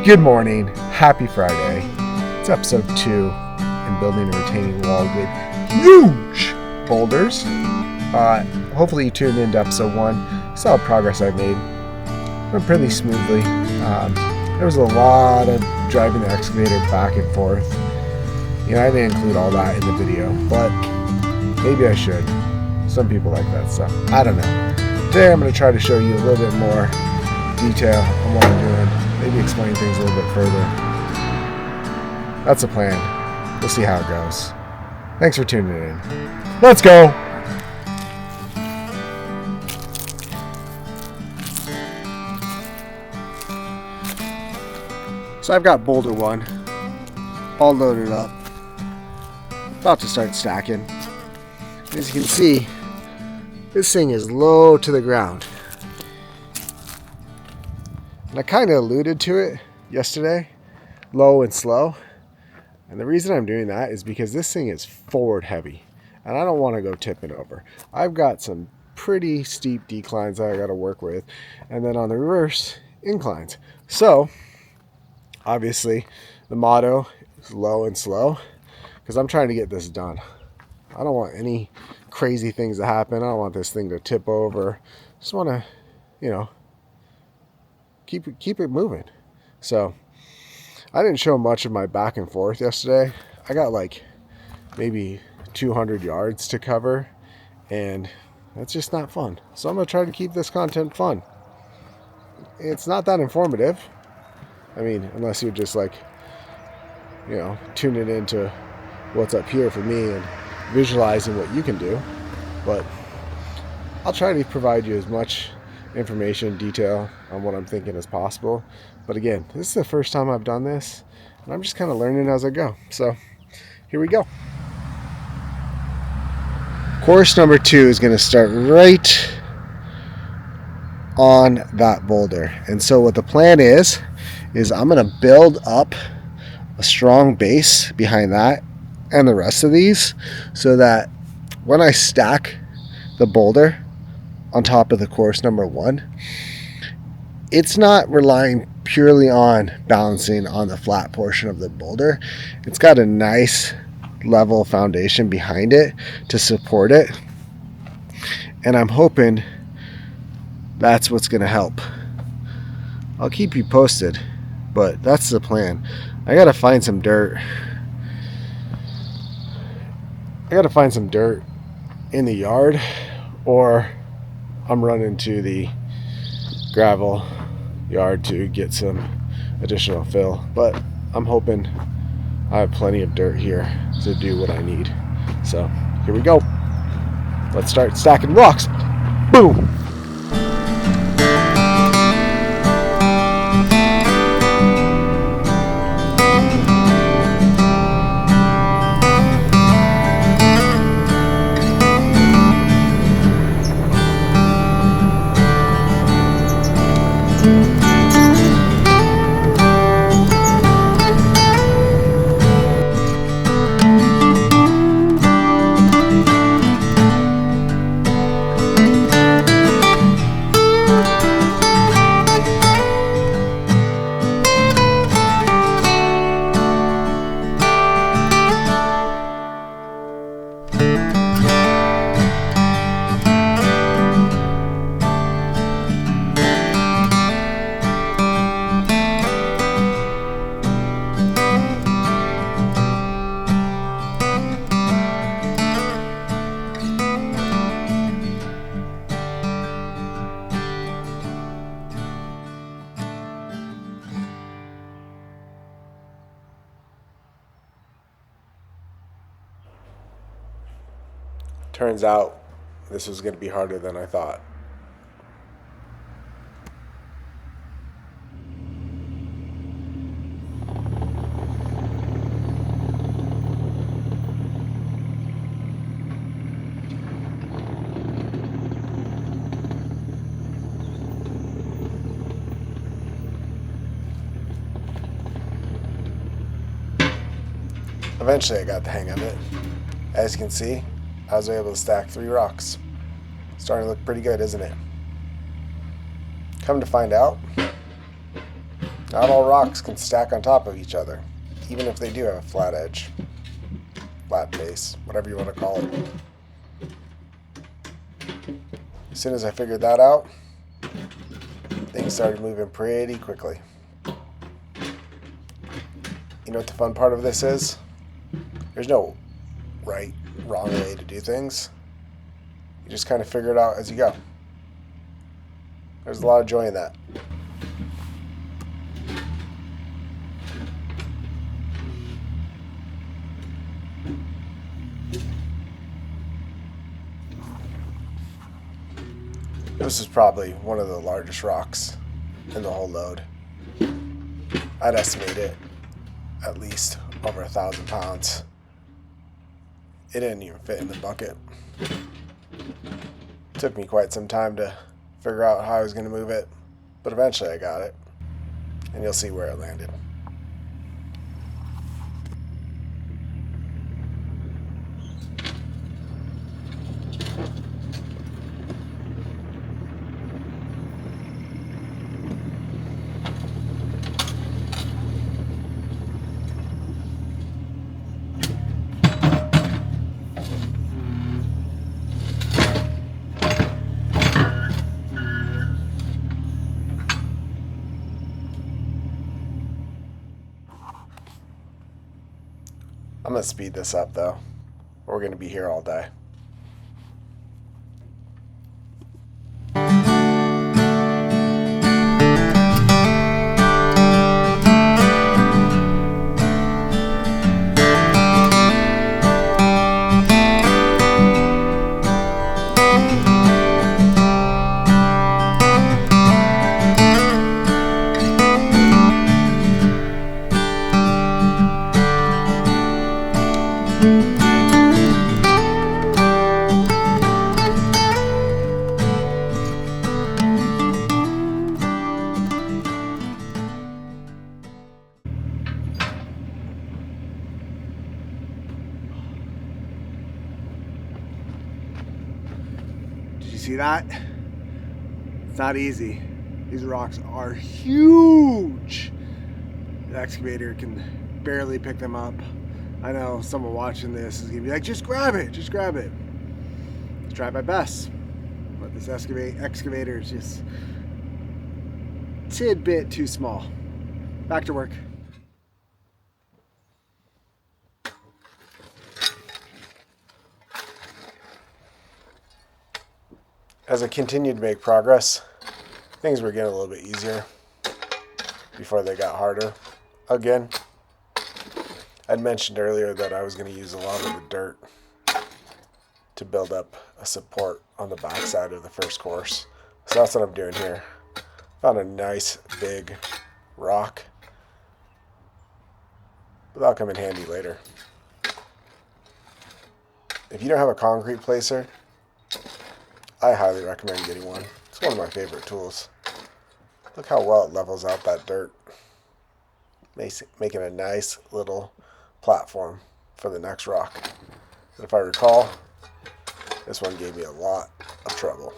Good morning. Happy Friday. It's episode 2 in building a retaining wall with huge boulders. Hopefully you tuned into episode 1. Saw the progress I made. Went pretty smoothly. There was a lot of driving the excavator back and forth. I didn't include all that in the video, but maybe I should. Some people like that stuff. I don't know. Today I'm going to try to show you a little bit more detail on what I'm doing. Maybe explain things a little bit further. That's the plan. We'll see how it goes. Thanks for tuning in. Let's go! So I've got boulder 1 all loaded up. About to start stacking. As you can see, this thing is low to the ground. And I kind of alluded to it yesterday, low and slow. And the reason I'm doing that is because this thing is forward heavy. And I don't want to go tipping over. I've got some pretty steep declines that I got to work with. And then on the reverse, inclines. So, obviously, the motto is low and slow. Because I'm trying to get this done. I don't want any crazy things to happen. I don't want this thing to tip over. Just want to, keep it moving. So I didn't show much of my back and forth yesterday. I got like maybe 200 yards to cover, and that's just not fun. So I'm going to try to keep this content fun. It's not that informative. I mean, unless you're just like, tuning into what's up here for me and visualizing what you can do. But I'll try to provide you as much information, detail on what I'm thinking as possible. But again, this is the first time I've done this, and I'm just kind of learning as I go. So here we go. Course number 2 is going to start right on that boulder. And so what the plan is I'm going to build up a strong base behind that and the rest of these, so that when I stack the boulder on top of the course number 1, it's not relying purely on balancing on the flat portion of the boulder. It's got a nice level foundation behind it to support it, and I'm hoping that's what's going to help. I'll keep you posted, but that's the plan. I gotta find some dirt. In the yard, or I'm running to the gravel yard to get some additional fill. But I'm hoping I have plenty of dirt here to do what I need. So here we go. Let's start stacking rocks. Boom! Turns out this was going to be harder than I thought. Eventually I got the hang of it. As you can see, I was able to stack 3 rocks. Starting to look pretty good, isn't it? Come to find out, Not all rocks can stack on top of each other, even if they do have a flat edge, flat base, whatever you want to call it. As soon as I figured that out, things started moving pretty quickly. You know what the fun part of this is? There's no right, wrong way to do things. You just kind of figure it out as you go. There's a lot of joy in that. This is probably one of the largest rocks in the whole load. I'd estimate it at least over 1,000 pounds. It didn't even fit in the bucket. It took me quite some time to figure out how I was going to move it, but eventually I got it, and you'll see where it landed. I'm going to speed this up though. We're going to be here all day. Did you see that? It's not easy. These rocks are huge. The excavator can barely pick them up. I know someone watching this is gonna be like, just grab it, just grab it. Let's try my best. But this excavator is just a tidbit too small. Back to work. As I continued to make progress, things were getting a little bit easier before they got harder. Again, I'd mentioned earlier that I was going to use a lot of the dirt to build up a support on the backside of the first course. So that's what I'm doing here. Found a nice big rock, but that'll come in handy later. If you don't have a concrete placer, I highly recommend getting one. It's one of my favorite tools. Look how well it levels out that dirt, making a nice little platform for the next rock. And if I recall, this one gave me a lot of trouble.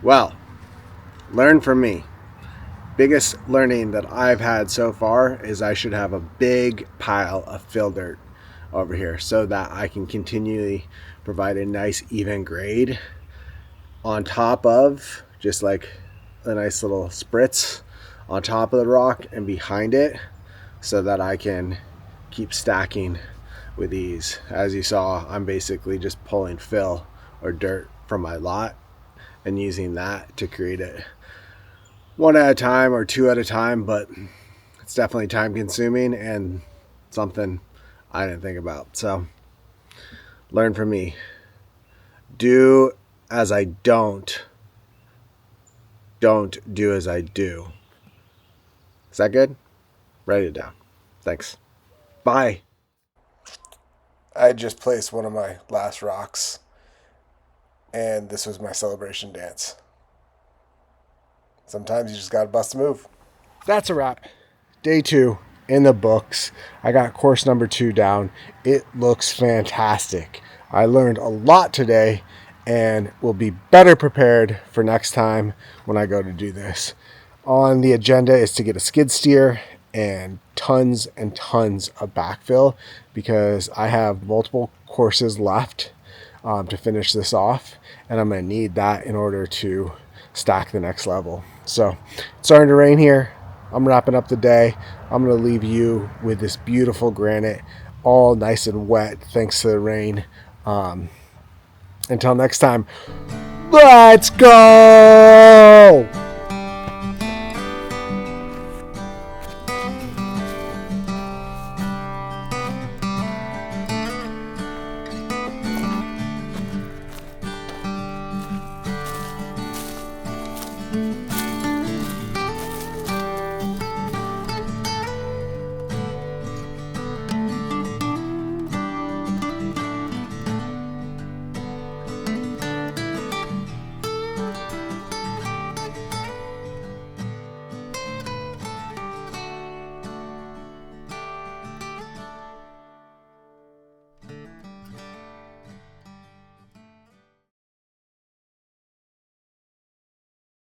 Well, learn from me. Biggest learning that I've had so far is I should have a big pile of fill dirt over here so that I can continually provide a nice even grade on top of just like a nice little spritz on top of the rock and behind it so that I can keep stacking with ease. As you saw, I'm basically just pulling fill or dirt from my lot and using that to create it one at a time or two at a time, but it's definitely time consuming and something I didn't think about. So learn from me. Do as I don't do as I do. Is that good? Write it down. Thanks. Bye. I just placed one of my last rocks, and this was my celebration dance. Sometimes you just gotta bust a move. That's a wrap. Day 2 in the books. I got course number 2 down. It looks fantastic. I learned a lot today and will be better prepared for next time when I go to do this. On the agenda is to get a skid steer and tons of backfill because I have multiple courses left to finish this off, and I'm going to need that in order to stack the next level. So it's starting to rain here. I'm wrapping up the day. I'm going to leave you with this beautiful granite, all nice and wet thanks to the rain. Until next time, let's go!